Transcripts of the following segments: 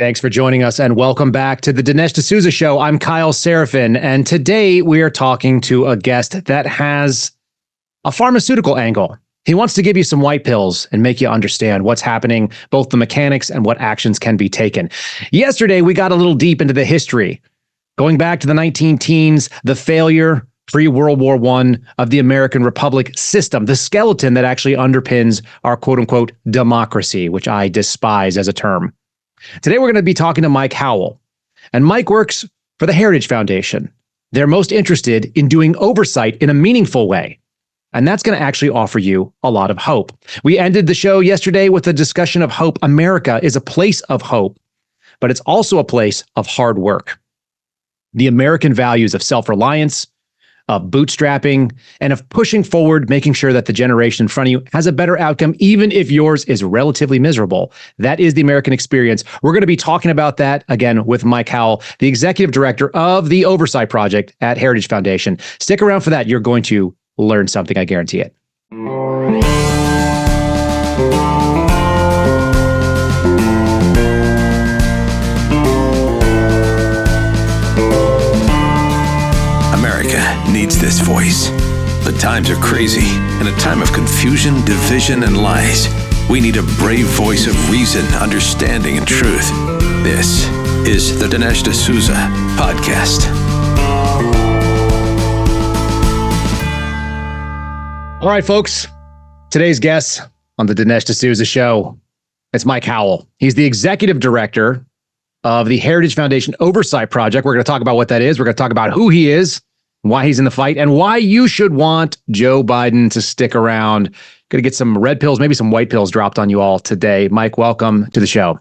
Thanks for joining us and welcome back to the Dinesh D'Souza Show. I'm Kyle Seraphin, and today we are talking to a guest that has a pharmaceutical angle. He wants to give you some white pills and make you understand what's happening, both the mechanics and what actions can be taken. Yesterday, we got a little deep into the history, going back to the 19-teens, the failure pre-World War I of the American Republic system, the skeleton that actually underpins our quote-unquote democracy, which I despise as a term. Today, we're going to be talking to Mike Howell, and Mike works for the Heritage Foundation. They're most interested in doing oversight in a meaningful way, and that's going to actually offer you a lot of hope. We ended the show yesterday with a discussion of hope. America is a place of hope, but it's also a place of hard work. The American values of self-reliance, of bootstrapping, and of pushing forward, making sure that the generation in front of you has a better outcome, even if yours is relatively miserable. That is the American experience. We're going to be talking about that again with Mike Howell, the executive director of the Oversight Project at Heritage Foundation. Stick around for that. You're going to learn something, I guarantee it. Needs this voice. The times are crazy. In a time of confusion, division, and lies, we need a brave voice of reason, understanding, and truth. This is the Dinesh D'Souza podcast. All right, folks. Today's guest on the Dinesh D'Souza Show, it's Mike Howell. He's the executive director of the Heritage Foundation Oversight Project. We're going to talk about what that is. We're going to talk about who he is, why he's in the fight, and why you should want Joe Biden to stick around. Going to get some red pills, maybe some white pills dropped on you all today. Mike, welcome to the show.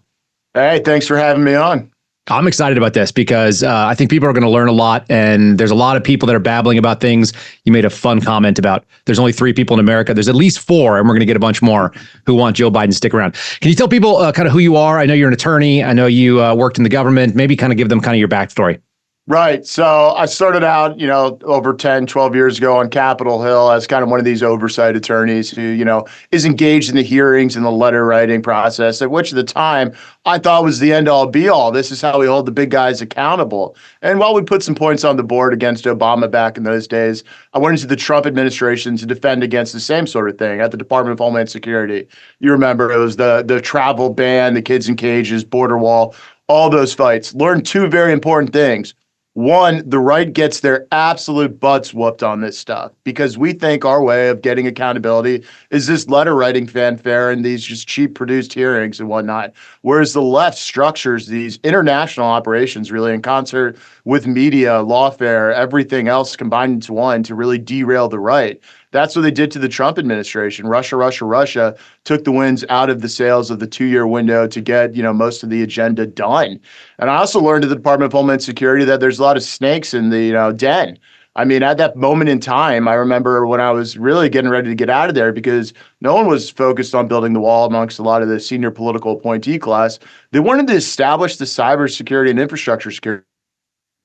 Hey, thanks for having me on. I'm excited about this because I think people are going to learn a lot, and there's a lot of people that are babbling about things. You made a fun comment about there's only 3 people in America. There's at least 4, and we're going to get a bunch more who want Joe Biden to stick around. Can you tell people kind of who you are? I know you're an attorney. I know you worked in the government. Maybe kind of give them kind of your backstory. Right. So I started out, over 10, 12 years ago on Capitol Hill as kind of one of these oversight attorneys who, is engaged in the hearings and the letter writing process, at which at the time I thought was the end all be all. This is how we hold the big guys accountable. And while we put some points on the board against Obama back in those days, I went into the Trump administration to defend against the same sort of thing at the Department of Homeland Security. You remember it was the travel ban, the kids in cages, border wall, all those fights. Learned 2 very important things. One, the right gets their absolute butts whooped on this stuff because we think our way of getting accountability is this letter writing fanfare and these just cheap produced hearings and whatnot. Whereas the left structures these international operations really in concert with media, lawfare, everything else combined into one to really derail the right. That's what they did to the Trump administration. Russia took the winds out of the sails of the 2-year window to get, most of the agenda done. And I also learned at the Department of Homeland Security that there's a lot of snakes in the, den. I mean, at that moment in time, I remember when I was really getting ready to get out of there because no one was focused on building the wall amongst a lot of the senior political appointee class. They wanted to establish the cybersecurity and infrastructure security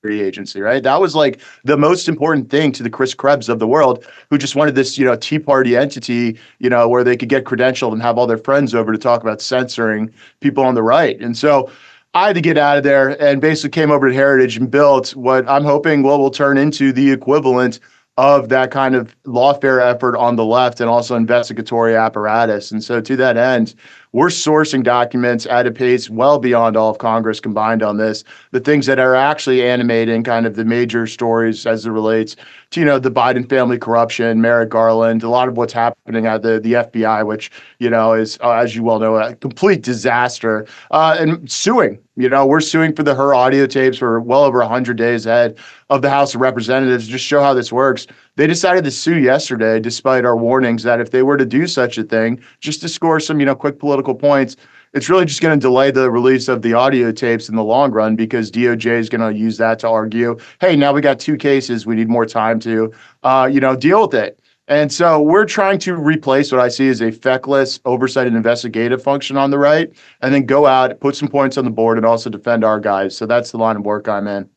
agency, right? That was like the most important thing to the Chris Krebs of the world who just wanted this, Tea Party entity, where they could get credentialed and have all their friends over to talk about censoring people on the right. And so I had to get out of there and basically came over to Heritage and built what I'm hoping will turn into the equivalent of that kind of lawfare effort on the left and also investigatory apparatus. And so to that end, we're sourcing documents at a pace well beyond all of Congress combined on this, the things that are actually animating kind of the major stories as it relates to, the Biden family corruption, Merrick Garland, a lot of what's happening at the FBI, which, is, as you well know, a complete disaster, and suing. We're suing for her audio tapes for well over 100 days ahead of the House of Representatives. Just show how this works. They decided to sue yesterday, despite our warnings that if they were to do such a thing, just to score some, quick political points, it's really just going to delay the release of the audio tapes in the long run because DOJ is going to use that to argue, hey, now we got 2 cases. We need more time to, deal with it. And so we're trying to replace what I see as a feckless oversight and investigative function on the right, and then go out, put some points on the board, and also defend our guys. So that's the line of work I'm in.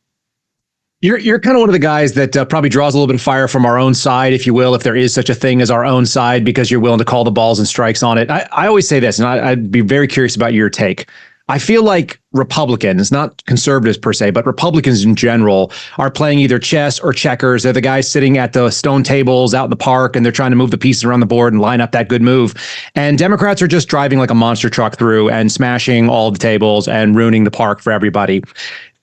You're kind of one of the guys that probably draws a little bit of fire from our own side, if you will, if there is such a thing as our own side, because you're willing to call the balls and strikes on it. I always say this, and I'd be very curious about your take. I feel like Republicans, not conservatives per se, but Republicans in general, are playing either chess or checkers. They're the guys sitting at the stone tables out in the park, and they're trying to move the pieces around the board and line up that good move. And Democrats are just driving like a monster truck through and smashing all the tables and ruining the park for everybody.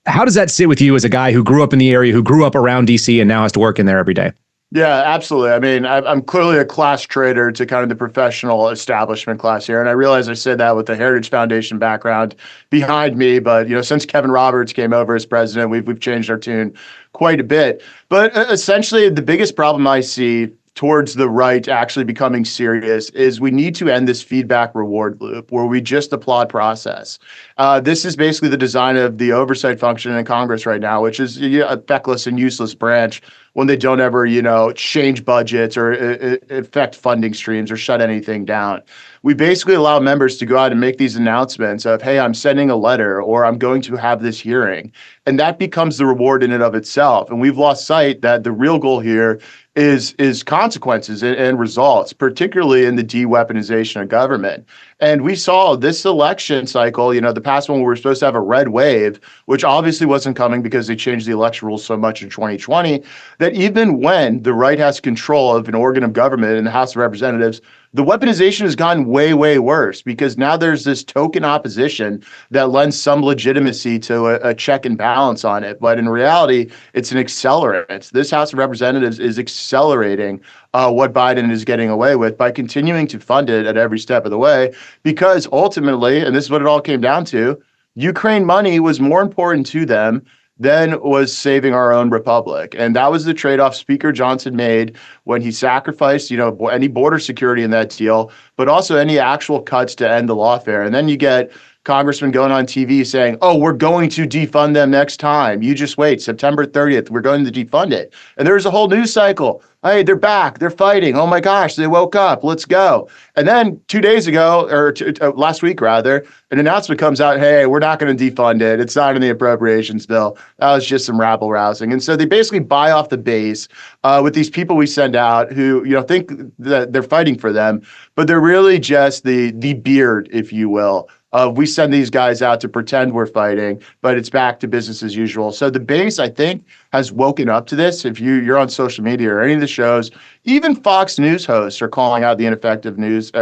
How does that sit with you as a guy who grew up in the area, who grew up around DC and now has to work in there every day? Yeah, absolutely. I mean, I'm clearly a class traitor to kind of the professional establishment class here. And I realize I said that with the Heritage Foundation background behind me. But, since Kevin Roberts came over as president, we've changed our tune quite a bit. But essentially, the biggest problem I see towards the right actually becoming serious is we need to end this feedback reward loop where we just applaud process. This is basically the design of the oversight function in Congress right now, which is a feckless and useless branch when they don't ever, change budgets or affect funding streams or shut anything down. We basically allow members to go out and make these announcements of, hey, I'm sending a letter or I'm going to have this hearing. And that becomes the reward in and of itself. And we've lost sight that the real goal here is consequences and results, particularly in the de-weaponization of government. And we saw this election cycle, the past one where we were supposed to have a red wave, which obviously wasn't coming because they changed the election rules so much in 2020, that even when the right has control of an organ of government in the House of Representatives, the weaponization has gotten way, way worse because now there's this token opposition that lends some legitimacy to a check and balance on it. But in reality, it's an accelerant. This House of Representatives is accelerating what Biden is getting away with by continuing to fund it at every step of the way, because ultimately, and this is what it all came down to, Ukraine money was more important to them than was saving our own republic. And that was the trade-off Speaker Johnson made when he sacrificed, any border security in that deal, but also any actual cuts to end the lawfare. And then you get congressman going on TV saying, oh, we're going to defund them next time. You just wait. September 30th, we're going to defund it. And there's a whole news cycle. Hey, they're back. They're fighting. Oh, my gosh, they woke up. Let's go. And then 2 days ago, or last week, rather, an announcement comes out, hey, we're not going to defund it. It's not in the appropriations bill. That was just some rabble rousing. And so they basically buy off the base with these people we send out who, think that they're fighting for them, but they're really just the beard, if you will. We send these guys out to pretend we're fighting, but it's back to business as usual. So the base, I think, has woken up to this. If you're on social media or any of the shows, even Fox News hosts are calling out the ineffectiveness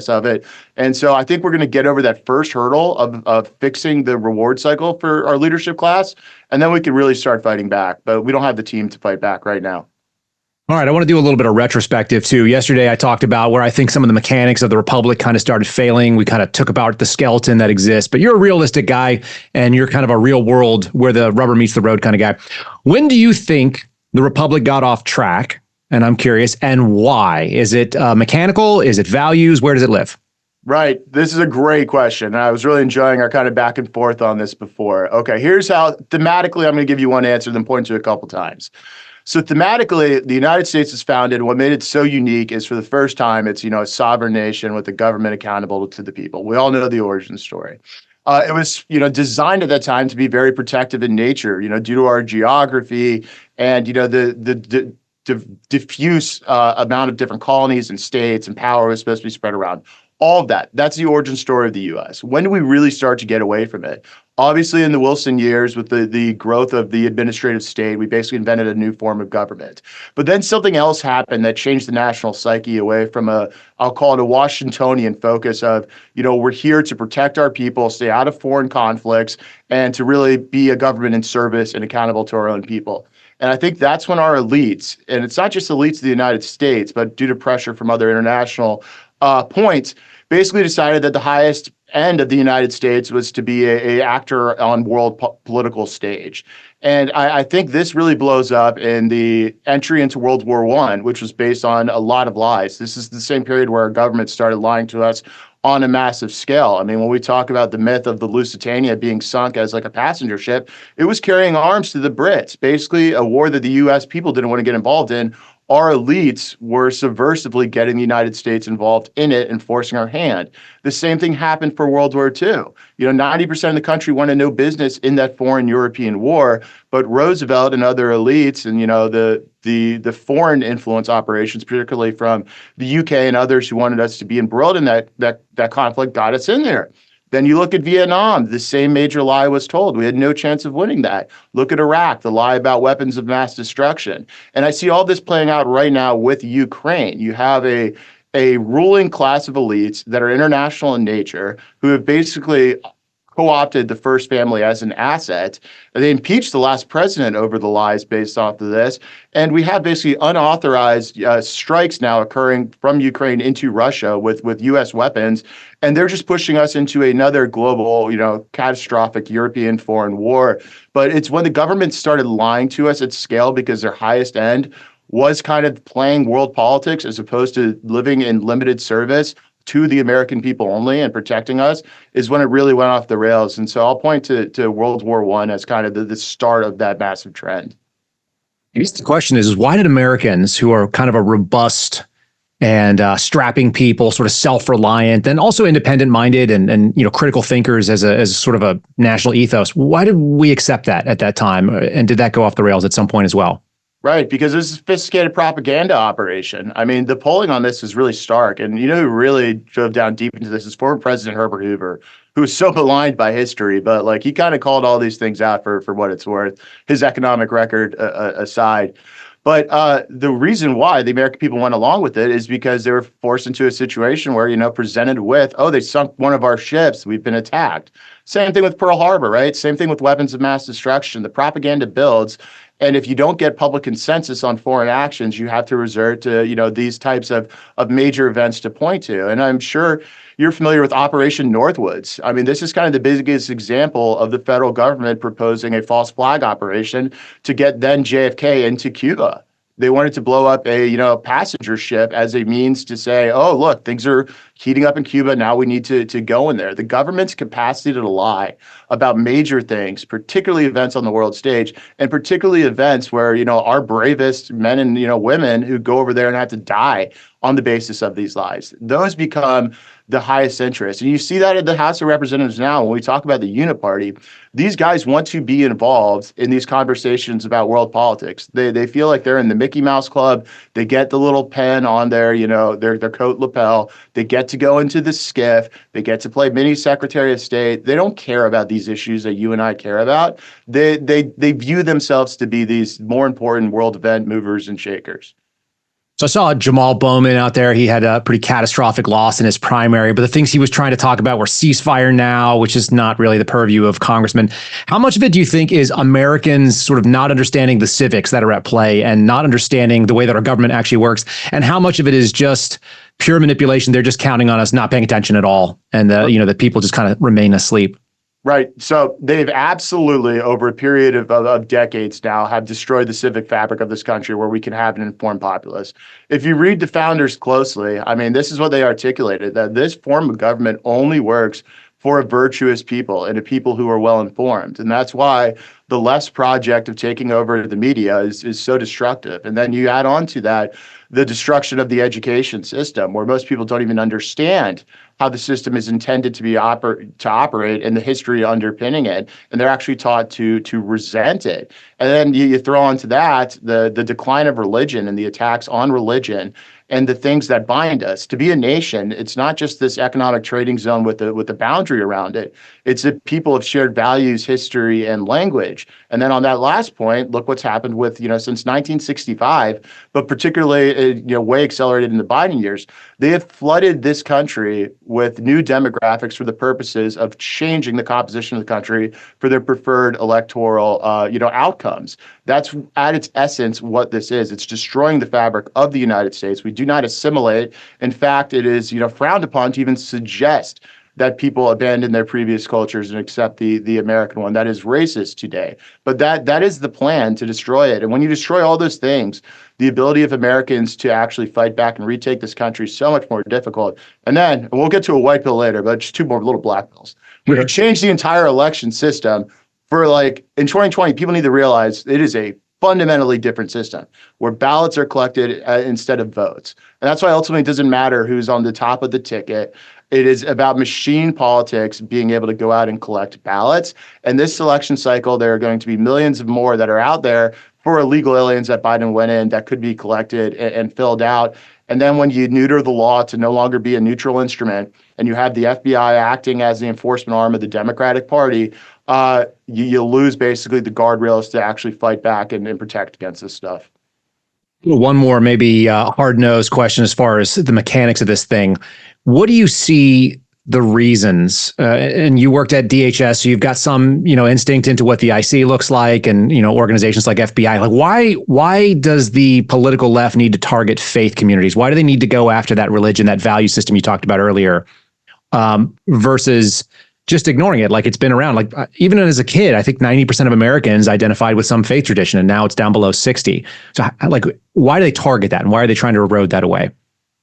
of it. And so I think we're going to get over that first hurdle of fixing the reward cycle for our leadership class, and then we can really start fighting back. But we don't have the team to fight back right now. All right, I want to do a little bit of retrospective too. Yesterday, I talked about where I think some of the mechanics of the Republic kind of started failing. We kind of took apart the skeleton that exists, but you're a realistic guy and you're kind of a real world where the rubber meets the road kind of guy. When do you think the Republic got off track? And I'm curious, and why? Is it mechanical? Is it values? Where does it live? Right. This is a great question. I was really enjoying our kind of back and forth on this before. Okay, here's how thematically I'm going to give you one answer, then point to a couple times. So thematically, the United States was founded. What made it so unique is for the first time, it's, a sovereign nation with the government accountable to the people. We all know the origin story. It was, designed at that time to be very protective in nature, due to our geography and, the diffuse amount of different colonies and states and power was supposed to be spread around. All of that. That's the origin story of the U.S. When do we really start to get away from it? Obviously, in the Wilson years, with the growth of the administrative state, we basically invented a new form of government. But then something else happened that changed the national psyche away from I'll call it a Washingtonian focus of, we're here to protect our people, stay out of foreign conflicts, and to really be a government in service and accountable to our own people. And I think that's when our elites, and it's not just elites of the United States, but due to pressure from other international points, basically decided that the highest end of the United States was to be a actor on world political stage. And I think this really blows up in the entry into World War I, which was based on a lot of lies. This is the same period where our government started lying to us on a massive scale. I mean, when we talk about the myth of the Lusitania being sunk as like a passenger ship, it was carrying arms to the Brits, basically a war that the U.S. people didn't want to get involved in. Our elites were subversively getting the United States involved in it and forcing our hand. The same thing happened for World War II. 90% of the country wanted no business in that foreign European war, but Roosevelt and other elites and, the foreign influence operations, particularly from the UK and others who wanted us to be embroiled in that conflict, got us in there. Then you look at Vietnam, the same major lie was told. We had no chance of winning that. Look at Iraq, the lie about weapons of mass destruction. And I see all this playing out right now with Ukraine. You have a ruling class of elites that are international in nature who have basically co-opted the first family as an asset. They impeached the last president over the lies based off of this. And we have basically unauthorized strikes now occurring from Ukraine into Russia with U.S. weapons. And they're just pushing us into another global, catastrophic European foreign war. But it's when the government started lying to us at scale because their highest end was kind of playing world politics as opposed to living in limited service to the American people only and protecting us, is when it really went off the rails. And so I'll point to World War I as kind of the start of that massive trend. I guess the question is why did Americans, who are kind of a robust and strapping people, sort of self-reliant and also independent-minded and critical thinkers as sort of a national ethos, why did we accept that at that time? And did that go off the rails at some point as well? Right, because it's a sophisticated propaganda operation. I mean, the polling on this is really stark. And who really drove down deep into this is former President Herbert Hoover, who is so maligned by history, but he kind of called all these things out for what it's worth, his economic record aside. But the reason why the American people went along with it is because they were forced into a situation where, presented with, they sunk one of our ships, we've been attacked. Same thing with Pearl Harbor, right? Same thing with weapons of mass destruction. The propaganda builds. And if you don't get public consensus on foreign actions, you have to resort to, these types of major events to point to. And I'm sure you're familiar with Operation Northwoods. I mean, this is kind of the biggest example of the federal government proposing a false flag operation to get then JFK into Cuba. They wanted to blow up a passenger ship as a means to say, oh, look, things are heating up in Cuba. Now we need to go in there. The government's capacity to lie about major things, particularly events on the world stage, and particularly events where, our bravest men and, women who go over there and have to die on the basis of these lies. Those become the highest interest. And you see that in the House of Representatives now when we talk about the Uniparty. These guys want to be involved in these conversations about world politics. They feel like they're in the Mickey Mouse Club. They get the little pen on their, their coat lapel. They get to go into the skiff. They get to play mini Secretary of State. They don't care about these issues that you and I care about. They view themselves to be these more important world event movers and shakers. So I saw Jamal Bowman out there. He had a pretty catastrophic loss in his primary, but the things he was trying to talk about were ceasefire now, which is not really the purview of congressmen. How much of it do you think is Americans sort of not understanding the civics that are at play and not understanding the way that our government actually works? And how much of it is just pure manipulation? They're just counting on us not paying attention at all. And that people just kind of remain asleep. Right. So they've absolutely, over a period of decades now, have destroyed the civic fabric of this country where we can have an informed populace. If you read the founders closely, I mean, this is what they articulated, that this form of government only works for a virtuous people and a people who are well informed. And that's why the left's project of taking over the media is so destructive. And then you add on to that the destruction of the education system, where most people don't even understand how the system is intended to operate and the history underpinning it, and they're actually taught to resent it. And then you throw onto that the decline of religion and the attacks on religion and the things that bind us. To be a nation, it's not just this economic trading zone with the boundary around it. It's a people of shared values, history, and language. And then on that last point, look what's happened with, since 1965, but particularly, way accelerated in the Biden years. They have flooded this country with new demographics for the purposes of changing the composition of the country for their preferred electoral, outcomes. That's at its essence what this is. It's destroying the fabric of the United States. We do not assimilate. In fact, it is, frowned upon to even suggest that people abandon their previous cultures and accept the American one. That is racist today. But that is the plan, to destroy it. And when you destroy all those things, the ability of Americans to actually fight back and retake this country is so much more difficult. And then, and we'll get to a white pill later, but just two more little black pills. We could change the entire election system for in 2020, people need to realize it is a fundamentally different system where ballots are collected instead of votes. And that's why ultimately it doesn't matter who's on the top of the ticket. It is about machine politics being able to go out and collect ballots. And this election cycle, there are going to be millions of more that are out there for illegal aliens that Biden went in that could be collected and filled out. And then when you neuter the law to no longer be a neutral instrument, and you have the FBI acting as the enforcement arm of the Democratic Party, you lose basically the guardrails to actually fight back and protect against this stuff. One more maybe hard-nosed question as far as the mechanics of this thing. What do you see the reasons? And you worked at DHS, so you've got some, instinct into what the IC looks like, and organizations like FBI. Like, why does the political left need to target faith communities? Why do they need to go after that religion, that value system you talked about earlier, versus just ignoring it like it's been around? Like, even as a kid, I think 90% of Americans identified with some faith tradition, and now it's down below 60. So, why do they target that, and why are they trying to erode that away?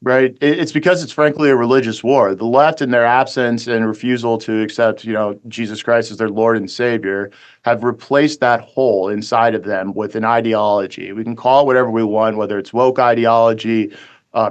Right. It's because it's frankly a religious war. The left, in their absence and refusal to accept, Jesus Christ as their Lord and Savior, have replaced that hole inside of them with an ideology. We can call it whatever we want, whether it's woke ideology,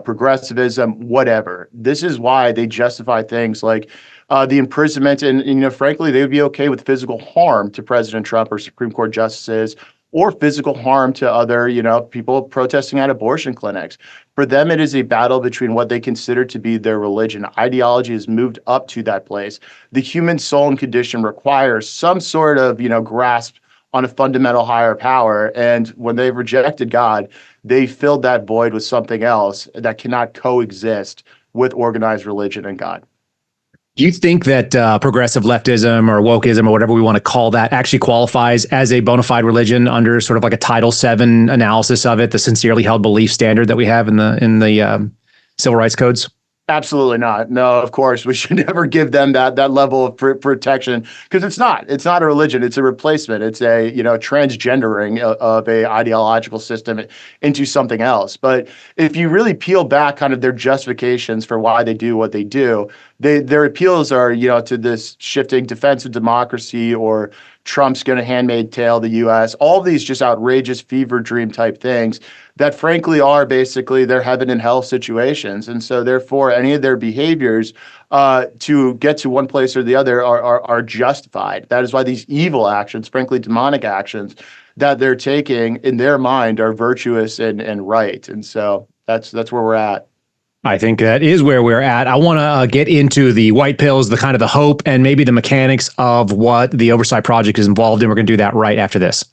progressivism, whatever. This is why they justify things like the imprisonment, and frankly, they would be okay with physical harm to President Trump or Supreme Court justices, or physical harm to other, people protesting at abortion clinics. For them, it is a battle between what they consider to be their religion. Ideology has moved up to that place. The human soul and condition requires some sort of, grasp on a fundamental higher power. And when they've rejected God, they filled that void with something else that cannot coexist with organized religion and God. Do you think that progressive leftism or wokeism or whatever we want to call that actually qualifies as a bona fide religion under sort of like a Title VII analysis of it, the sincerely held belief standard that we have in the civil rights codes? Absolutely not. No, of course, we should never give them that level of protection, because it's not a religion. It's a replacement. It's a, transgendering of a ideological system into something else. But if you really peel back kind of their justifications for why they do what they do, their appeals are, to this shifting defense of democracy, or Trump's going to handmaid tale the U.S., all these just outrageous fever dream type things that frankly are basically their heaven and hell situations. And so therefore, any of their behaviors to get to one place or the other are justified. That is why these evil actions, frankly demonic actions that they're taking in their mind, are virtuous and right. And so that's where we're at. I think that is where we're at. I want to get into the white pills, the kind of the hope, and maybe the mechanics of what the Oversight Project is involved in. We're going to do that right after this.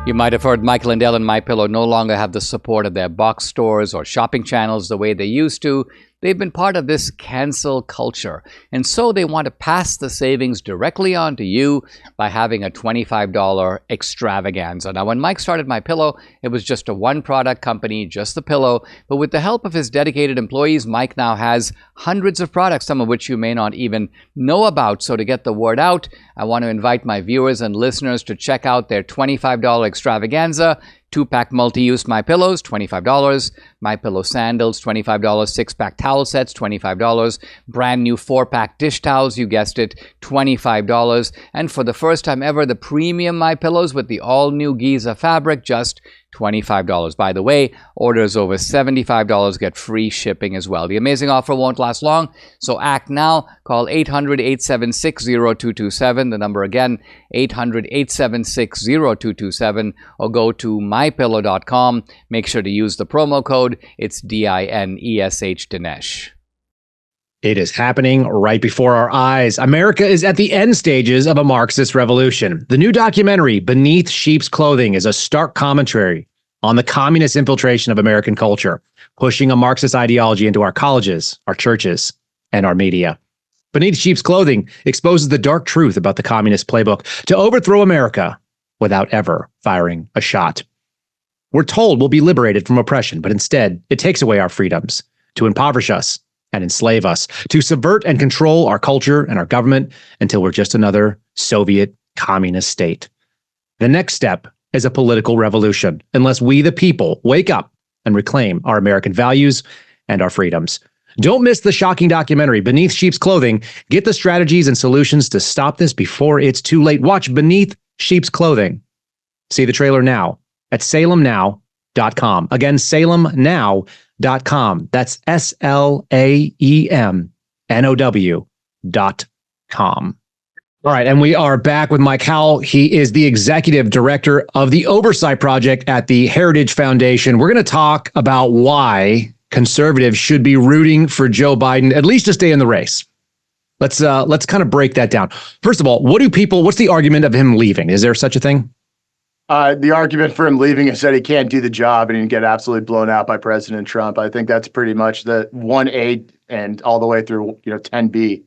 You might have heard Mike Lindell and MyPillow no longer have the support of their box stores or shopping channels the way they used to. They've been part of this cancel culture, and so they want to pass the savings directly on to you by having a $25 extravaganza. Now, when Mike started MyPillow, it was just a one-product company, just the pillow. But with the help of his dedicated employees, Mike now has hundreds of products, some of which you may not even know about. So to get the word out, I want to invite my viewers and listeners to check out their $25 extravaganza. 2-pack multi-use MyPillows, $25. MyPillow sandals, $25. 6-pack towel sets, $25. Brand new 4-pack dish towels, you guessed it, $25. And for the first time ever, the premium MyPillows with the all-new Giza fabric, just $25. By the way, orders over $75 get free shipping as well. The amazing offer won't last long, so act now. Call 800-876-0227. The number again, 800-876-0227, or go to mypillow.com. Make sure to use the promo code. It's DINESH, Dinesh. It is happening right before our eyes. America is at the end stages of a Marxist revolution. The new documentary, Beneath Sheep's Clothing, is a stark commentary on the communist infiltration of American culture, pushing a Marxist ideology into our colleges, our churches, and our media. Beneath Sheep's Clothing exposes the dark truth about the communist playbook to overthrow America without ever firing a shot. We're told we'll be liberated from oppression, but instead, it takes away our freedoms to impoverish us and enslave us, to subvert and control our culture and our government until we're just another Soviet communist state. The next step is a political revolution, unless we, the people, wake up and reclaim our American values and our freedoms. Don't miss the shocking documentary, Beneath Sheep's Clothing. Get the strategies and solutions to stop this before it's too late. Watch Beneath Sheep's Clothing. See the trailer now at salemnow.com. Again, salemnow.com. That's SLAEMNOW.com. All right, and we are back with Mike Howell. He is the executive director of the Oversight Project at the Heritage Foundation. We're going to talk about why conservatives should be rooting for Joe Biden, at least to stay in the race. Let's kind of break that down. First of all, what's the argument of him leaving? Is there such a thing? The argument for him leaving is that he can't do the job and he can get absolutely blown out by President Trump. I think that's pretty much the 1A and all the way through, 10B.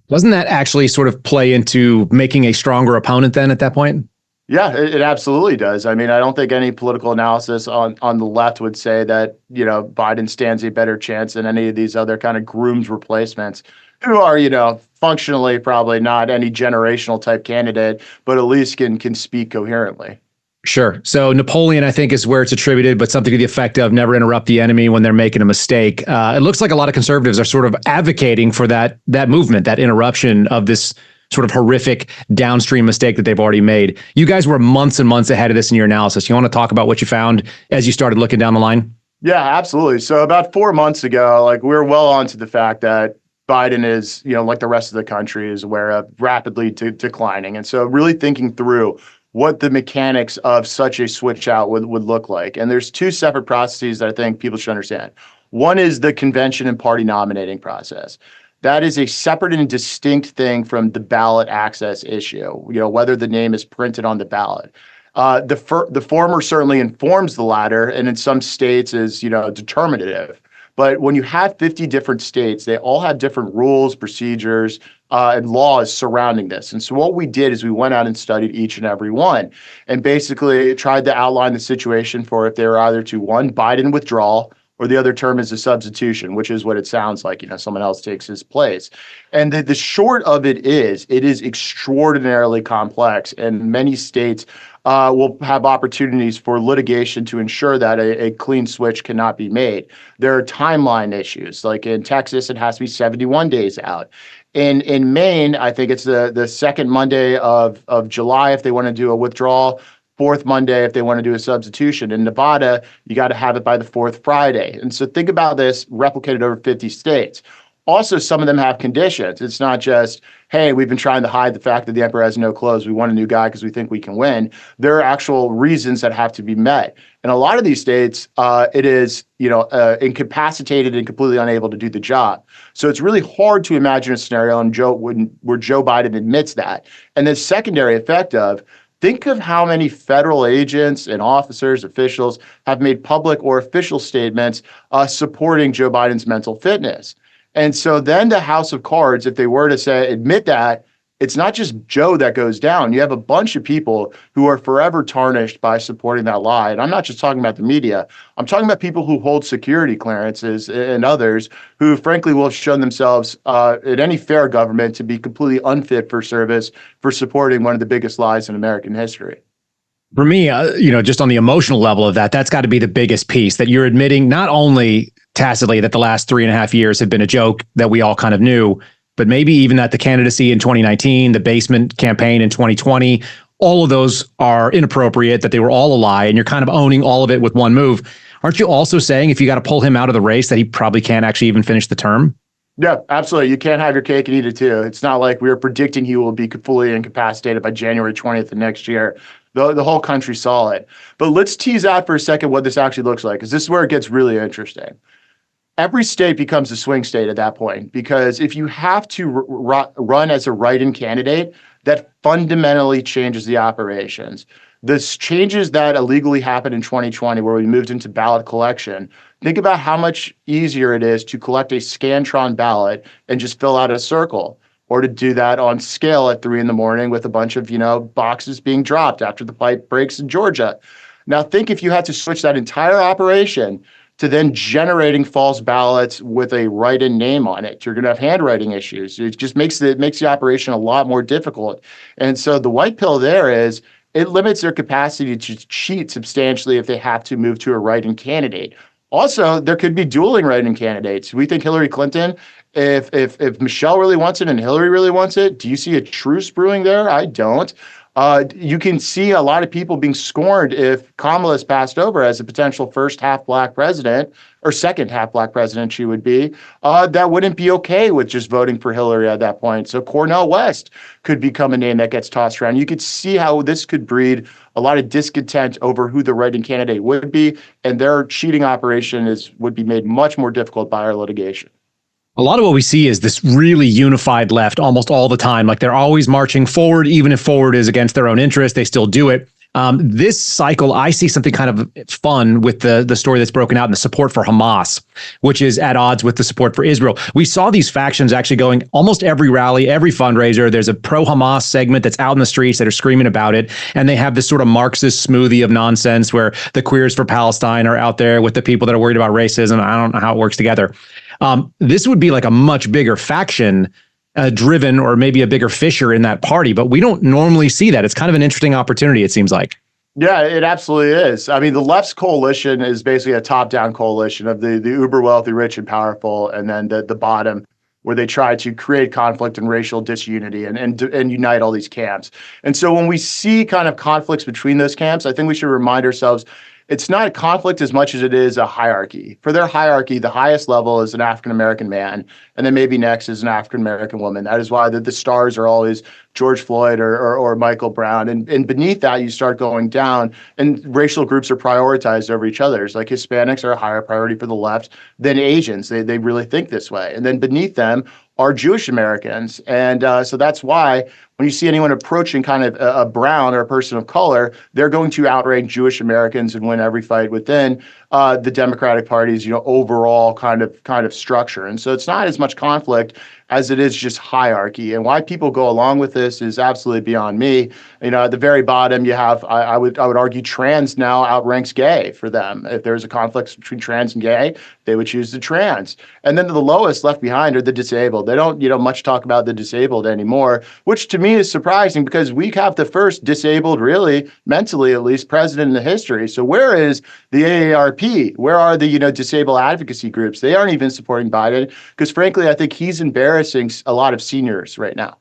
Doesn't that actually sort of play into making a stronger opponent then at that point? Yeah, it absolutely does. I mean, I don't think any political analysis on the left would say that, Biden stands a better chance than any of these other kind of groomed replacements who are, functionally probably not any generational type candidate, but at least can speak coherently. Sure. So Napoleon, I think, is where it's attributed, but something to the effect of never interrupt the enemy when they're making a mistake. It looks like a lot of conservatives are sort of advocating for that movement, that interruption of this sort of horrific downstream mistake that they've already made. You guys were months and months ahead of this in your analysis. You want to talk about what you found as you started looking down the line? Yeah, absolutely. So about 4 months ago, we were well onto the fact that Biden is, like the rest of the country is aware of, rapidly declining. And so really thinking through what the mechanics of such a switch out would look like. And there's two separate processes that I think people should understand. One is the convention and party nominating process. That is a separate and distinct thing from the ballot access issue, whether the name is printed on the ballot. The former certainly informs the latter, and in some states is, determinative. But when you have 50 different states, they all have different rules, procedures, and laws surrounding this. And so what we did is we went out and studied each and every one and basically tried to outline the situation for if they were either to, one, Biden withdrawal, or the other term is a substitution, which is what it sounds like, someone else takes his place. And the short of it is extraordinarily complex, and many states will have opportunities for litigation to ensure that a clean switch cannot be made. There are timeline issues. Like in Texas, it has to be 71 days out. In Maine, I think it's the second Monday of July if they want to do a withdrawal, fourth Monday if they want to do a substitution. In Nevada, you got to have it by the fourth Friday. And so think about this replicated over 50 states. Also, some of them have conditions. It's not just, hey, we've been trying to hide the fact that the emperor has no clothes. We want a new guy because we think we can win. There are actual reasons that have to be met. In a lot of these states, it is, incapacitated and completely unable to do the job. So it's really hard to imagine a scenario where Joe Biden admits that. And the secondary effect of, think of how many federal agents and officers, officials have made public or official statements supporting Joe Biden's mental fitness. And so then the House of Cards, if they were to admit that, it's not just Joe that goes down. You have a bunch of people who are forever tarnished by supporting that lie. And I'm not just talking about the media. I'm talking about people who hold security clearances and others who, frankly, will have shown themselves in any fair government to be completely unfit for service for supporting one of the biggest lies in American history. For me, just on the emotional level of that, that's got to be the biggest piece, that you're admitting not only tacitly that the last 3.5 years have been a joke that we all kind of knew, but maybe even that the candidacy in 2019, the basement campaign in 2020, all of those are inappropriate, that they were all a lie, and you're kind of owning all of it with one move. Aren't you also saying if you got to pull him out of the race that he probably can't actually even finish the term? Yeah, absolutely. You can't have your cake and eat it too. It's not like we're predicting he will be fully incapacitated by January 20th of next year. The whole country saw it. But let's tease out for a second what this actually looks like, because this is where it gets really interesting. Every state becomes a swing state at that point, because if you have to run as a write-in candidate, that fundamentally changes the operations. The changes that illegally happened in 2020, where we moved into ballot collection, think about how much easier it is to collect a Scantron ballot and just fill out a circle, or to do that on scale at 3 a.m. with a bunch of, boxes being dropped after the pipe breaks in Georgia. Now think if you had to switch that entire operation to then generating false ballots with a write-in name on it. You're going to have handwriting issues. It just makes the operation a lot more difficult. And so the white pill there is it limits their capacity to cheat substantially if they have to move to a write-in candidate. Also, there could be dueling write-in candidates. We think Hillary Clinton, if Michelle really wants it and Hillary really wants it, do you see a truce brewing there? I don't. You can see a lot of people being scorned if Kamala is passed over as a potential first half black president, or second half black president she would be, that wouldn't be okay with just voting for Hillary at that point. So Cornel West could become a name that gets tossed around. You could see how this could breed a lot of discontent over who the writing candidate would be, and their cheating operation would be made much more difficult by our litigation. A lot of what we see is this really unified left almost all the time. Like they're always marching forward, even if forward is against their own interest, they still do it. This cycle, I see something kind of fun with the story that's broken out in the support for Hamas, which is at odds with the support for Israel. We saw these factions actually going almost every rally, every fundraiser. There's a pro-Hamas segment that's out in the streets that are screaming about it. And they have this sort of Marxist smoothie of nonsense where the queers for Palestine are out there with the people that are worried about racism. I don't know how it works together. This would be like a much bigger faction driven, or maybe a bigger fissure in that party, but we don't normally see that. It's kind of an interesting opportunity, it seems like. Yeah, it absolutely is. I mean, the left's coalition is basically a top-down coalition of the uber wealthy, rich, and powerful, and then the bottom, where they try to create conflict and racial disunity and unite all these camps. And so when we see kind of conflicts between those camps, I think we should remind ourselves it's not a conflict as much as it is a hierarchy. For their hierarchy, the highest level is an African-American man, and then maybe next is an African-American woman. That is why the stars are always George Floyd or Michael Brown. And beneath that, you start going down, and racial groups are prioritized over each other. It's like Hispanics are a higher priority for the left than Asians. They really think this way. And then beneath them are Jewish Americans. And so that's why when you see anyone approaching kind of a brown or a person of color, they're going to outrank Jewish Americans and win every fight within the Democratic Party's, overall kind of structure. And so it's not as much conflict as it is just hierarchy. And why people go along with this is absolutely beyond me. At the very bottom, you have, I would argue, trans now outranks gay for them. If there's a conflict between trans and gay, they would choose the trans. And then the lowest left behind are the disabled. They don't, much talk about the disabled anymore, which to me is surprising because we have the first disabled, really, mentally at least, president in the history. So where is the AARP? Where are the, disabled advocacy groups? They aren't even supporting Biden because, frankly, I think he's embarrassing a lot of seniors right now.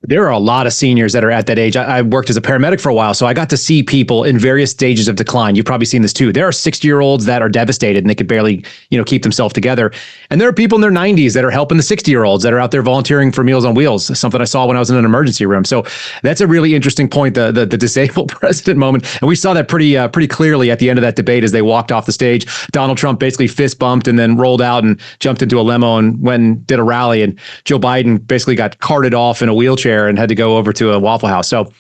There are a lot of seniors that are at that age. I worked as a paramedic for a while, so I got to see people in various stages of decline. You've probably seen this too. There are 60-year-olds that are devastated and they could barely, keep themselves together. And there are people in their 90s that are helping the 60-year-olds that are out there volunteering for Meals on Wheels, something I saw when I was in an emergency room. So that's a really interesting point, the disabled president moment. And we saw that pretty clearly at the end of that debate as they walked off the stage. Donald Trump basically fist bumped and then rolled out and jumped into a limo and went and did a rally. And Joe Biden basically got carted off in a wheelchair and had to go over to a Waffle House. So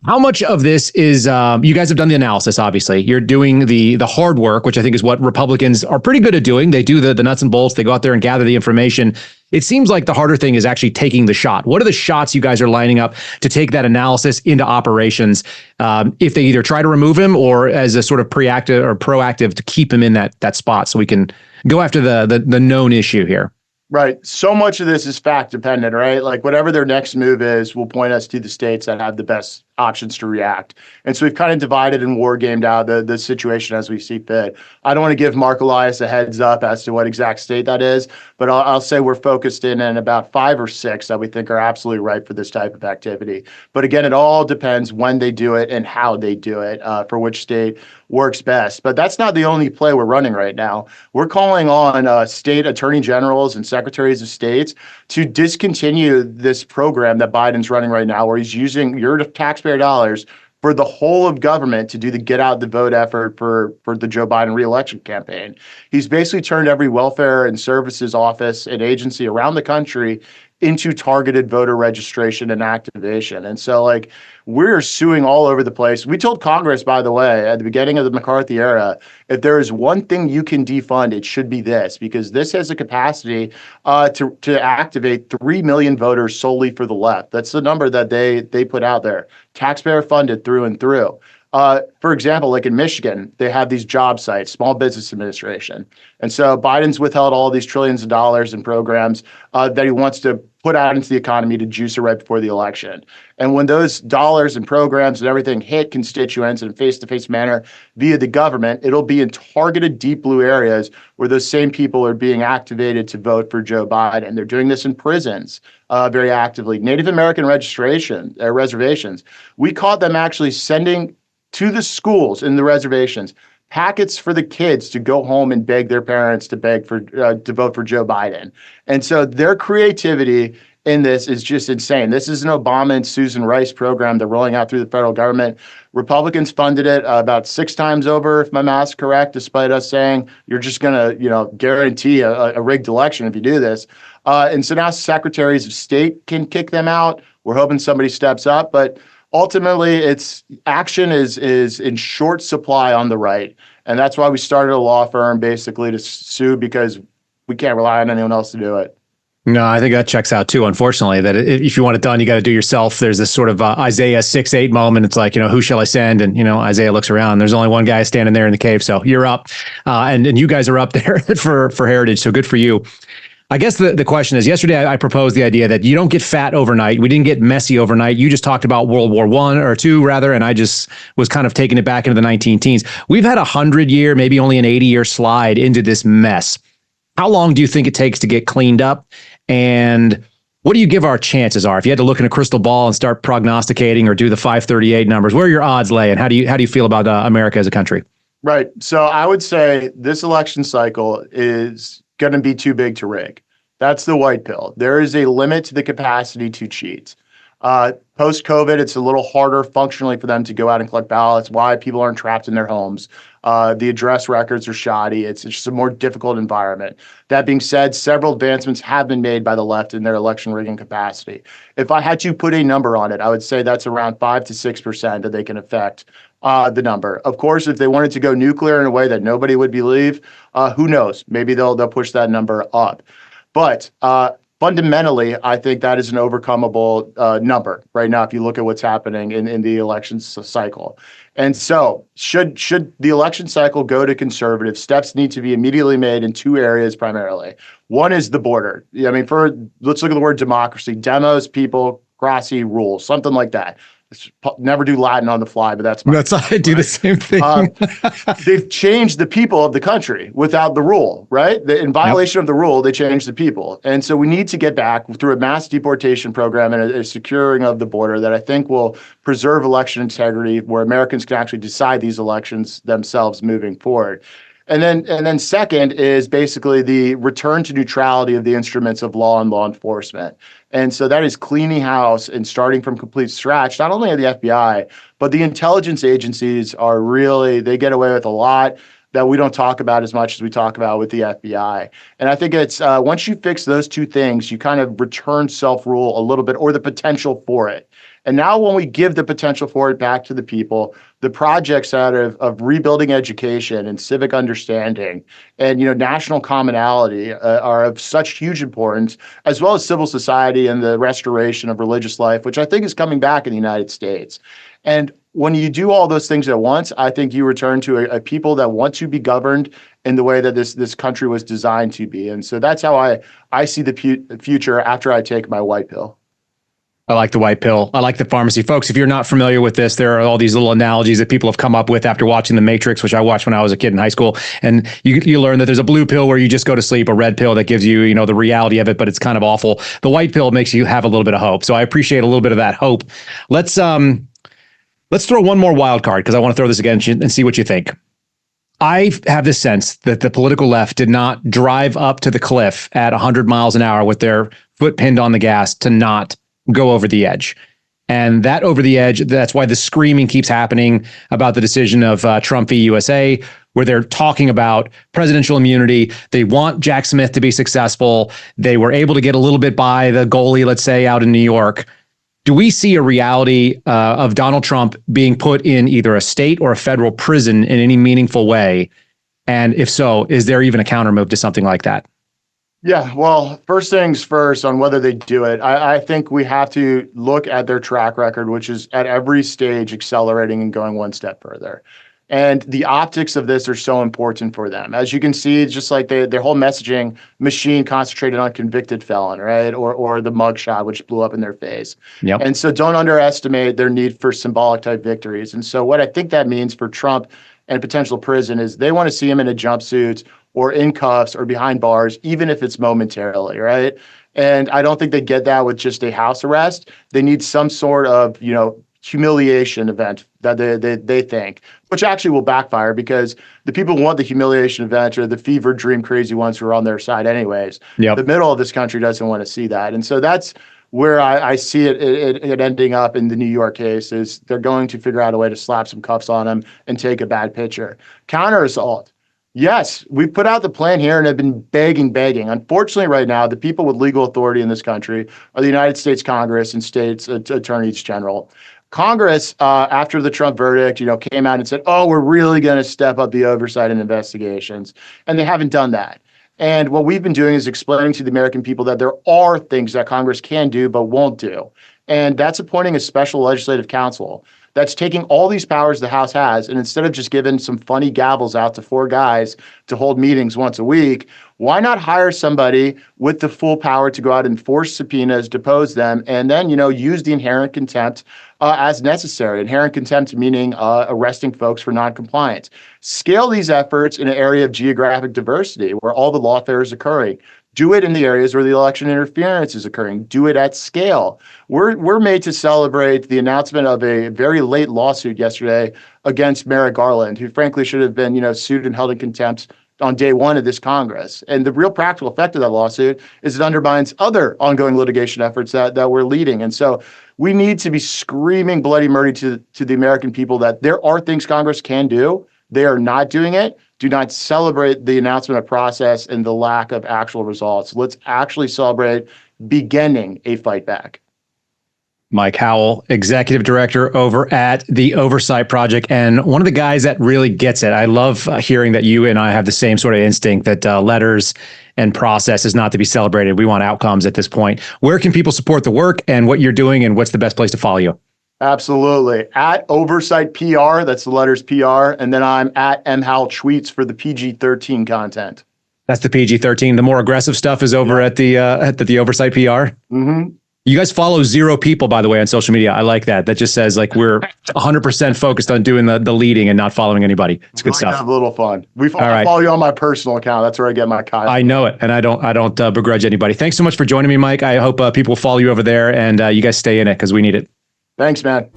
how much of this is, you guys have done the analysis, obviously. You're doing the hard work, which I think is what Republicans are pretty good at doing. They do the nuts and bolts. They go out there and gather the information. It seems like the harder thing is actually taking the shot. What are the shots you guys are lining up to take that analysis into operations if they either try to remove him or as a sort of proactive to keep him in that spot so we can go after the known issue here? Right. So much of this is fact dependent, right? Like whatever their next move is will point us to the states that have the best options to react. And so we've kind of divided and war gamed out the situation as we see fit. I don't want to give Mark Elias a heads up as to what exact state that is, but I'll say we're focused in on about 5 or 6 that we think are absolutely right for this type of activity. But again, it all depends when they do it and how they do it for which state works best. But that's not the only play we're running right now. We're calling on state attorney generals and secretaries of states to discontinue this program that Biden's running right now, where he's using your taxpayer dollars for the whole of government to do the get out the vote effort for the Joe Biden reelection campaign. He's basically turned every welfare and services office and agency around the country into targeted voter registration and activation. And so we're suing all over the place. We told Congress, by the way, at the beginning of the McCarthy era, if there is one thing you can defund, it should be this, because this has the capacity to activate 3 million voters solely for the left. That's the number that they put out there, taxpayer funded through and through. For example, like in Michigan, they have these job sites, Small Business Administration. And so Biden's withheld all these trillions of dollars in programs that he wants to put out into the economy to juice it right before the election. And when those dollars and programs and everything hit constituents in a face-to-face manner via the government, it'll be in targeted deep blue areas where those same people are being activated to vote for Joe Biden. They're doing this in prisons very actively. Native American reservations. We caught them actually sending to the schools in the reservations packets for the kids to go home and beg their parents to vote for Joe Biden. And so their creativity in this is just insane. This is an Obama and Susan Rice program they're rolling out through the federal government. Republicans funded it about 6 times over, if my math's correct, despite us saying you're just going to, guarantee a rigged election if you do this. And so now secretaries of state can kick them out. We're hoping somebody steps up, but ultimately, it's action is in short supply on the right. And that's why we started a law firm basically to sue, because we can't rely on anyone else to do it. No, I think that checks out too, unfortunately, that if you want it done, you got to do it yourself. There's this sort of Isaiah 6:8 moment. It's like, who shall I send? And, Isaiah looks around. There's only one guy standing there in the cave. So you're up. And you guys are up there for Heritage. So good for you. I guess the question is, yesterday I proposed the idea that you don't get fat overnight. We didn't get messy overnight. You just talked about World War I or II, rather, and I just was kind of taking it back into the 19 teens. We've had 100-year, maybe only an 80-year slide into this mess. How long do you think it takes to get cleaned up? And what do you give our chances are? If you had to look in a crystal ball and start prognosticating or do the 538 numbers, where are your odds lay? And how do you feel about America as a country? Right. So I would say this election cycle is going to be too big to rig. That's the white pill. There is a limit to the capacity to cheat. Post-COVID, it's a little harder functionally for them to go out and collect ballots. Why? People aren't trapped in their homes. The address records are shoddy. It's just a more difficult environment. That being said, several advancements have been made by the left in their election rigging capacity. If I had to put a number on it, I would say that's around 5 to 6% that they can affect the number. Of course, if they wanted to go nuclear in a way that nobody would believe, who knows? Maybe they'll push that number up. But fundamentally, I think that is an overcomable number right now if you look at what's happening in the election cycle. And so should the election cycle go to conservative, steps need to be immediately made in 2 areas primarily. One is the border. I mean, let's look at the word democracy. Demos, people, crassy, rules, something like that. Never do Latin on the fly, but that's I do the same thing. They've changed the people of the country without the rule, right? In violation of the rule, they changed the people. And so we need to get back through a mass deportation program and a securing of the border that I think will preserve election integrity, where Americans can actually decide these elections themselves moving forward. And then second is basically the return to neutrality of the instruments of law and law enforcement. And so that is cleaning house and starting from complete scratch, not only at the FBI, but the intelligence agencies are really, they get away with a lot that we don't talk about as much as we talk about with the FBI. And I think it's once you fix those 2 things, you kind of return self-rule a little bit, or the potential for it. And now when we give the potential for it back to the people, the projects out of rebuilding education and civic understanding and national commonality are of such huge importance, as well as civil society and the restoration of religious life, which I think is coming back in the United States. And when you do all those things at once, I think you return to a people that want to be governed in the way that this country was designed to be. And so that's how I see the future after I take my white pill. I like the white pill. I like the pharmacy. Folks, if you're not familiar with this, there are all these little analogies that people have come up with after watching The Matrix, which I watched when I was a kid in high school. And you learn that there's a blue pill where you just go to sleep, a red pill that gives you, the reality of it, but it's kind of awful. The white pill makes you have a little bit of hope. So I appreciate a little bit of that hope. Let's throw one more wild card, because I want to throw this again and see what you think. I have this sense that the political left did not drive up to the cliff at 100 miles an hour with their foot pinned on the gas to not go over the edge. And that over the edge, that's why the screaming keeps happening about the decision of Trump v. USA, where they're talking about presidential immunity. They want Jack Smith to be successful. They were able to get a little bit by the goalie, let's say, out in New York. Do we see a reality of Donald Trump being put in either a state or a federal prison in any meaningful way? And if so, is there even a counter move to something like that? Yeah, well, first things first on whether they do it. I think we have to look at their track record, which is at every stage accelerating and going one step further. And the optics of this are so important for them. As you can see, it's just like their whole messaging machine concentrated on convicted felon, right? Or the mugshot, which blew up in their face. Yep. And so don't underestimate their need for symbolic type victories. And so what I think that means for Trump and potential prison is they want to see him in a jumpsuit or in cuffs or behind bars, even if it's momentarily, right? And I don't think they get that with just a house arrest. They need some sort of, humiliation event that they think, which actually will backfire because the people who want the humiliation event are the fever dream crazy ones who are on their side anyways. Yep. The middle of this country doesn't want to see that. And so that's where I see it ending up in the New York case is they're going to figure out a way to slap some cuffs on him and take a bad picture. Counter assault. Yes, we've put out the plan here and have been begging. Unfortunately, right now, the people with legal authority in this country are the United States Congress and states attorneys general. Congress, after the Trump verdict, came out and said, oh, we're really going to step up the oversight and investigations. And they haven't done that. And what we've been doing is explaining to the American people that there are things that Congress can do but won't do. And that's appointing a special legislative counsel that's taking all these powers the House has, and instead of just giving some funny gavels out to 4 guys to hold meetings once a week, why not hire somebody with the full power to go out and enforce subpoenas, depose them, and then, use the inherent contempt as necessary. Inherent contempt meaning arresting folks for noncompliance. Scale these efforts in an area of geographic diversity where all the lawfare is occurring. Do it in the areas where the election interference is occurring. Do it at scale. We're made to celebrate the announcement of a very late lawsuit yesterday against Merrick Garland, who frankly should have been, sued and held in contempt on day one of this Congress. And the real practical effect of that lawsuit is it undermines other ongoing litigation efforts that we're leading. And so we need to be screaming bloody murder to the American people that there are things Congress can do. They are not doing it. Do not celebrate the announcement of process and the lack of actual results. Let's actually celebrate beginning a fight back. Mike Howell, executive director over at the Oversight Project, and one of the guys that really gets it. I love hearing that you and I have the same sort of instinct that letters and process is not to be celebrated. We want outcomes at this point. Where can people support the work and what you're doing, and what's the best place to follow you? Absolutely. At Oversight PR, that's the letters PR, and then I'm at Howell Tweets for the PG-13 content. That's the PG-13. The more aggressive stuff is over at the Oversight PR. Mm-hmm. You guys follow 0 people, by the way, on social media. I like that. That just says like we're 100% focused on doing the leading and not following anybody. It's good stuff. Have a little fun. I follow you on my personal account. That's where I get my Kyle. I know it, and I don't begrudge anybody. Thanks so much for joining me, Mike. I hope people will follow you over there, and you guys stay in it because we need it. Thanks, man.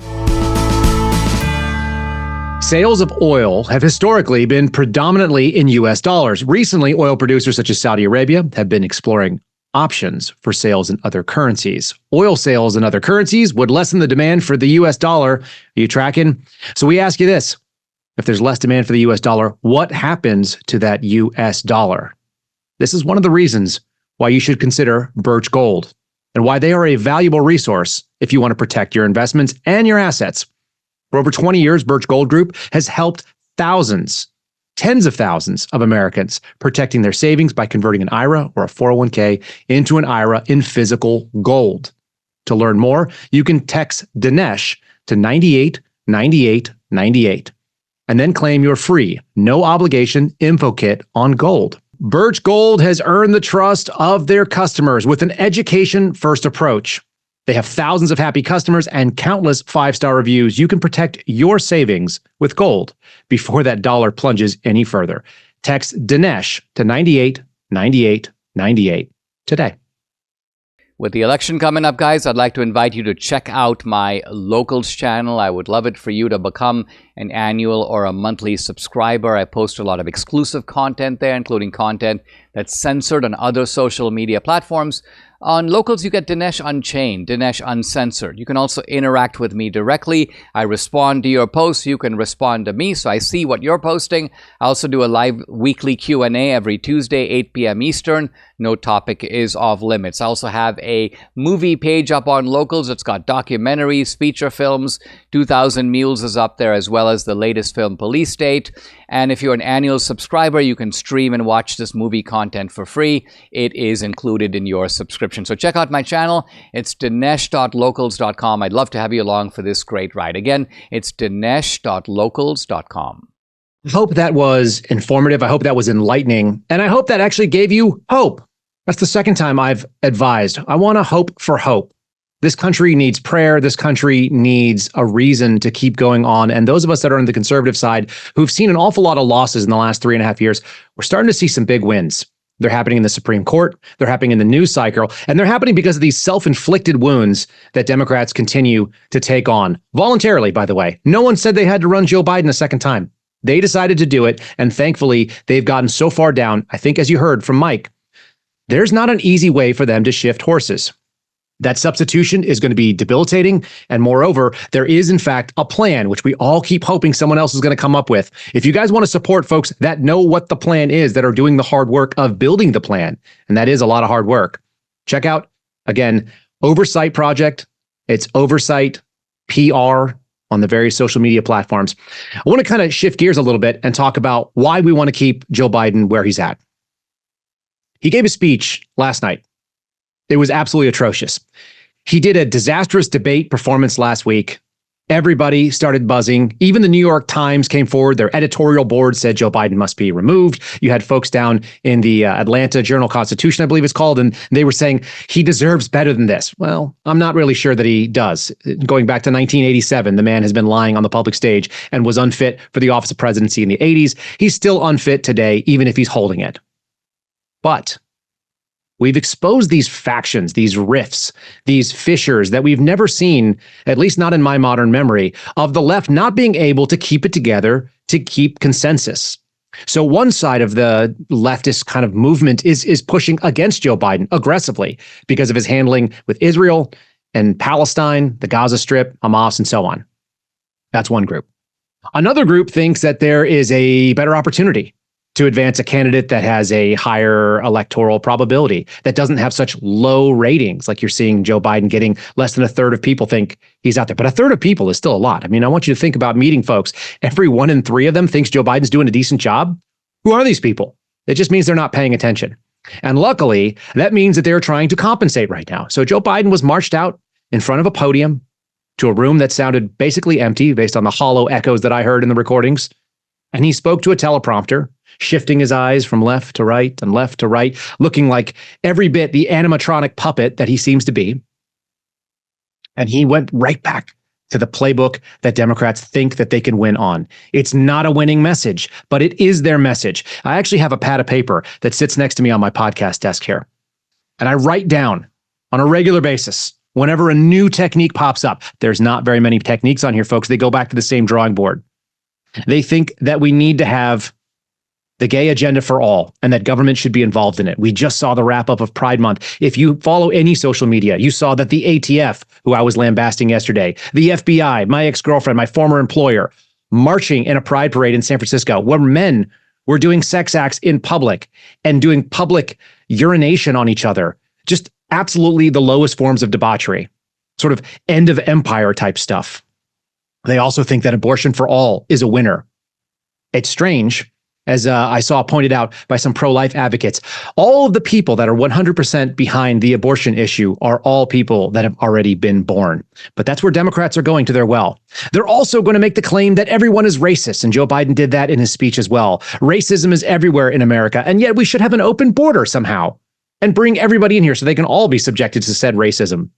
Sales of oil have historically been predominantly in U.S. dollars. Recently, oil producers such as Saudi Arabia have been exploring options for sales in other currencies. Oil sales in other currencies would lessen the demand for the U.S. dollar. Are you tracking? So we ask you this. If there's less demand for the U.S. dollar, what happens to that U.S. dollar? This is one of the reasons why you should consider Birch Gold and why they are a valuable resource if you want to protect your investments and your assets. For over 20 years, Birch Gold Group has helped thousands, tens of thousands of Americans protecting their savings by converting an IRA or a 401k into an IRA in physical gold. To learn more, you can text Dinesh to 989898 and then claim your free, no obligation info kit on gold. Birch Gold has earned the trust of their customers with an education-first approach. They have thousands of happy customers and countless 5-star reviews. You can protect your savings with gold before that dollar plunges any further. Text Dinesh to 989898 today. With the election coming up, guys, I'd like to invite you to check out my locals channel. I would love it for you to become an annual or a monthly subscriber. I post a lot of exclusive content there, including content that's censored on other social media platforms. On Locals, you get Dinesh Unchained, Dinesh Uncensored. You can also interact with me directly. I respond to your posts. You can respond to me, so I see what you're posting. I also do a live weekly Q&A every Tuesday, 8 p.m. Eastern. No topic is off limits. I also have a movie page up on Locals. It's got documentaries, feature films. 2,000 Mules is up there, as well as the latest film, Police State. And if you're an annual subscriber, you can stream and watch this movie content for free. It is included in your subscription. So check out my channel. It's dinesh.locals.com. I'd love to have you along for this great ride. Again, it's dinesh.locals.com. I hope that was informative. I hope that was enlightening. And I hope that actually gave you hope. That's the second time I've advised. I want to hope for hope. This country needs prayer. This country needs a reason to keep going on. And those of us that are on the conservative side who've seen an awful lot of losses in the last 3.5 years, we're starting to see some big wins. They're happening in the Supreme Court. They're happening in the news cycle. And they're happening because of these self-inflicted wounds that Democrats continue to take on. Voluntarily, by the way. No one said they had to run Joe Biden a second time. They decided to do it. And thankfully, they've gotten so far down. I think, as you heard from Mike, there's not an easy way for them to shift horses. That substitution is going to be debilitating. And moreover, there is, in fact, a plan, which we all keep hoping someone else is going to come up with. If you guys want to support folks that know what the plan is, that are doing the hard work of building the plan, and that is a lot of hard work, check out, again, Oversight Project. It's Oversight PR on the various social media platforms. I want to kind of shift gears a little bit and talk about why we want to keep Joe Biden where he's at. He gave a speech last night. It was absolutely atrocious. He did a disastrous debate performance last week. Everybody started buzzing. Even the New York Times came forward. Their editorial board said Joe Biden must be removed. You had folks down in the Atlanta Journal-Constitution, I believe it's called, and they were saying he deserves better than this. Well, I'm not really sure that he does. Going back to 1987, the man has been lying on the public stage and was unfit for the office of presidency in the 80s. He's still unfit today, even if he's holding it. But we've exposed these factions, these rifts, these fissures that we've never seen, at least not in my modern memory, of the left not being able to keep it together, to keep consensus. So one side of the leftist kind of movement is pushing against Joe Biden aggressively because of his handling with Israel and Palestine, the Gaza Strip, Hamas, and so on. That's one group. Another group thinks that there is a better opportunity to advance a candidate that has a higher electoral probability, that doesn't have such low ratings, like you're seeing Joe Biden getting less than a third of people think he's out there. But a third of people is still a lot. I mean, I want you to think about meeting folks. Every 1 in 3 of them thinks Joe Biden's doing a decent job. Who are these people? It just means they're not paying attention. And luckily, that means that they're trying to compensate right now. So Joe Biden was marched out in front of a podium to a room that sounded basically empty based on the hollow echoes that I heard in the recordings. And he spoke to a teleprompter, shifting his eyes from left to right and left to right, looking like every bit the animatronic puppet that he seems to be. And he went right back to the playbook that Democrats think that they can win on. It's not a winning message, but it is their message. I actually have a pad of paper that sits next to me on my podcast desk here. And I write down on a regular basis whenever a new technique pops up. There's not very many techniques on here, folks. They go back to the same drawing board. They think that we need to have the gay agenda for all and that government should be involved in it. We just saw the wrap up of Pride Month. If you follow any social media, you saw that the ATF, who I was lambasting yesterday, the FBI, my ex-girlfriend, my former employer, marching in a pride parade in San Francisco where men were doing sex acts in public and doing public urination on each other. Just absolutely the lowest forms of debauchery, sort of end of empire type stuff. They also think that abortion for all is a winner. It's strange, as I saw pointed out by some pro-life advocates. All of the people that are 100% behind the abortion issue are all people that have already been born. But that's where Democrats are going to their well. They're also going to make the claim that everyone is racist, and Joe Biden did that in his speech as well. Racism is everywhere in America, and yet we should have an open border somehow and bring everybody in here so they can all be subjected to said racism.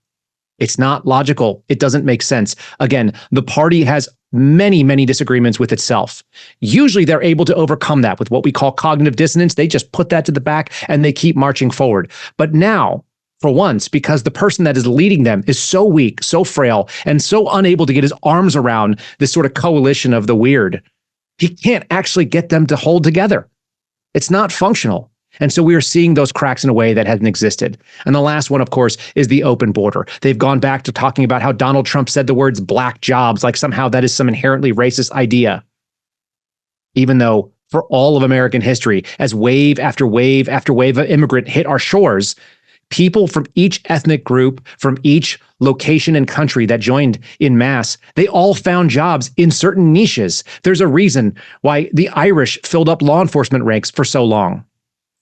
It's not logical. It doesn't make sense. Again, the party has many, many disagreements with itself. Usually they're able to overcome that with what we call cognitive dissonance. They just put that to the back and they keep marching forward. But now, for once, because the person that is leading them is so weak, so frail, and so unable to get his arms around this sort of coalition of the weird, he can't actually get them to hold together. It's not functional. And so we are seeing those cracks in a way that hadn't existed. And the last one, of course, is the open border. They've gone back to talking about how Donald Trump said the words black jobs, like somehow that is some inherently racist idea. Even though for all of American history, as wave after wave after wave of immigrant hit our shores, people from each ethnic group, from each location and country that joined in mass, they all found jobs in certain niches. There's a reason why the Irish filled up law enforcement ranks for so long.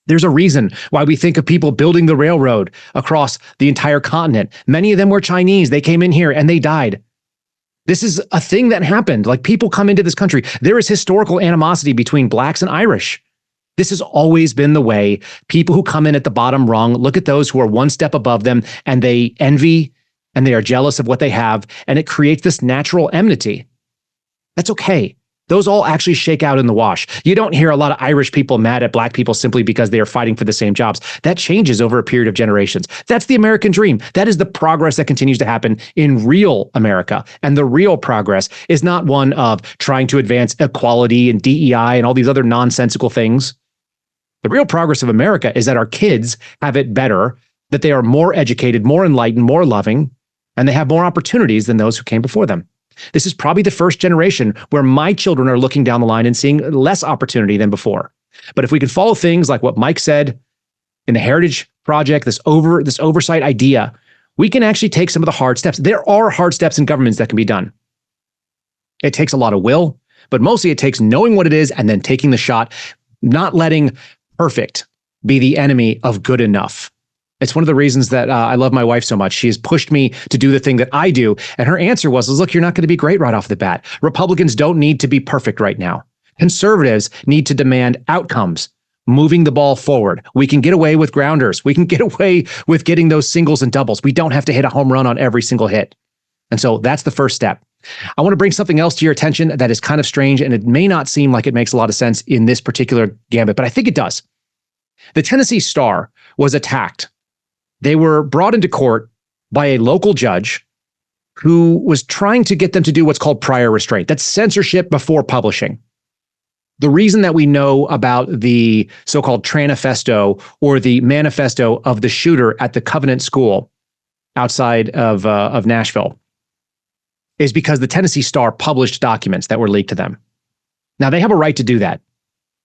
There's a reason why we think of people building the railroad across the entire continent. Many of them were Chinese. They came in here and they died. This is a thing that happened. Like, people come into this country. There is historical animosity between blacks and Irish. This has always been the way. People who come in at the bottom rung look at those who are one step above them and they envy and they are jealous of what they have. And it creates this natural enmity. That's okay. Those all actually shake out in the wash. You don't hear a lot of Irish people mad at black people simply because they are fighting for the same jobs. That changes over a period of generations. That's the American dream. That is the progress that continues to happen in real America. And the real progress is not one of trying to advance equality and DEI and all these other nonsensical things. The real progress of America is that our kids have it better, that they are more educated, more enlightened, more loving, and they have more opportunities than those who came before them. This is probably the first generation where my children are looking down the line and seeing less opportunity than before. But if we can follow things like what Mike said in the Heritage Project, this oversight idea, we can actually take some of the hard steps. There are hard steps in governments that can be done. It takes a lot of will, but mostly it takes knowing what it is and then taking the shot, not letting perfect be the enemy of good enough. It's one of the reasons that I love my wife so much. She has pushed me to do the thing that I do. And her answer was, look, you're not going to be great right off the bat. Republicans don't need to be perfect right now. Conservatives need to demand outcomes, moving the ball forward. We can get away with grounders. We can get away with getting those singles and doubles. We don't have to hit a home run on every single hit. And so that's the first step. I want to bring something else to your attention that is kind of strange, and it may not seem like it makes a lot of sense in this particular gambit, but I think it does. The Tennessee Star was attacked. They were brought into court by a local judge who was trying to get them to do what's called prior restraint. That's censorship before publishing. The reason that we know about the so-called Tranifesto or the manifesto of the shooter at the Covenant School outside of Nashville is because the Tennessee Star published documents that were leaked to them. Now, they have a right to do that.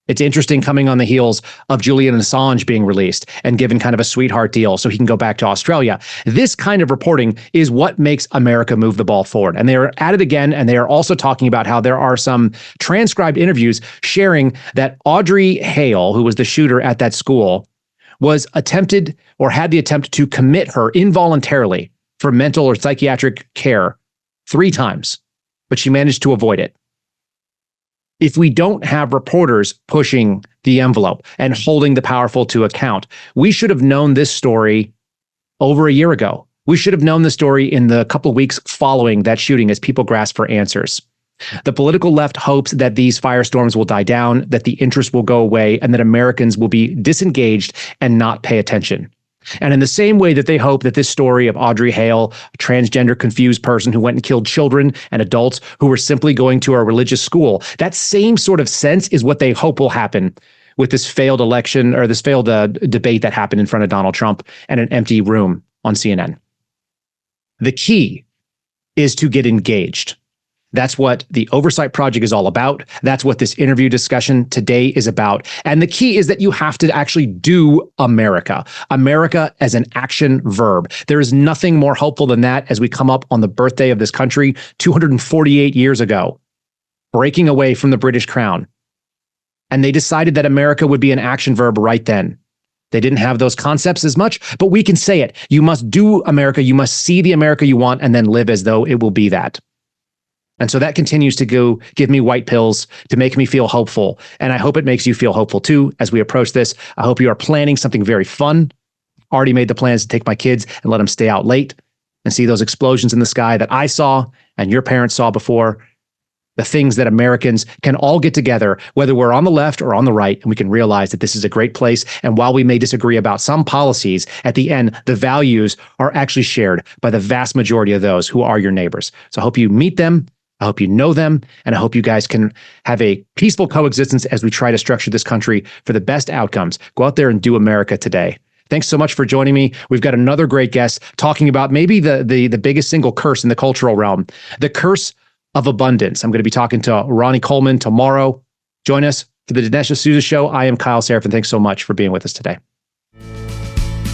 It's interesting coming on the heels of Julian Assange being released and given kind of a sweetheart deal so he can go back to Australia. This kind of reporting is what makes America move the ball forward. And they're at it again, and they are also talking about how there are some transcribed interviews sharing that Audrey Hale, who was the shooter at that school, was attempted or had the attempt to commit her involuntarily for mental or psychiatric care 3 times, but she managed to avoid it. If we don't have reporters pushing the envelope and holding the powerful to account, we should have known this story over a year ago. We should have known the story in the couple of weeks following that shooting as people grasp for answers. The political left hopes that these firestorms will die down, that the interest will go away, and that Americans will be disengaged and not pay attention. And in the same way that they hope that this story of Audrey Hale, a transgender confused person who went and killed children and adults who were simply going to a religious school, that same sort of sense is what they hope will happen with this failed election or this failed debate that happened in front of Donald Trump and an empty room on CNN. The key is to get engaged. That's what the Oversight Project is all about. That's what this interview discussion today is about. And the key is that you have to actually do America. America as an action verb. There is nothing more hopeful than that as we come up on the birthday of this country 248 years ago, breaking away from the British crown. And they decided that America would be an action verb right then. They didn't have those concepts as much, but we can say it. You must do America. You must see the America you want and then live as though it will be that. And so that continues to give me white pills to make me feel hopeful. And I hope it makes you feel hopeful too as we approach this. I hope you are planning something very fun. Already made the plans to take my kids and let them stay out late and see those explosions in the sky that I saw and your parents saw before. The things that Americans can all get together, whether we're on the left or on the right, and we can realize that this is a great place. And while we may disagree about some policies, at the end, the values are actually shared by the vast majority of those who are your neighbors. So I hope you meet them I hope you know them, and I hope you guys can have a peaceful coexistence as we try to structure this country for the best outcomes. Go out there and do America today. Thanks so much for joining me. We've got another great guest talking about maybe the biggest single curse in the cultural realm, the curse of abundance. I'm going to be talking to Ronnie Coleman tomorrow. Join us for the Dinesh D'Souza Show. I am Kyle Seraphin. Thanks so much for being with us today.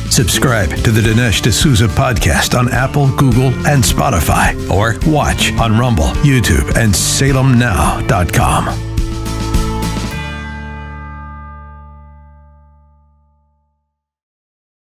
Subscribe to the Dinesh D'Souza podcast on Apple, Google, and Spotify, or watch on Rumble, YouTube, and SalemNow.com.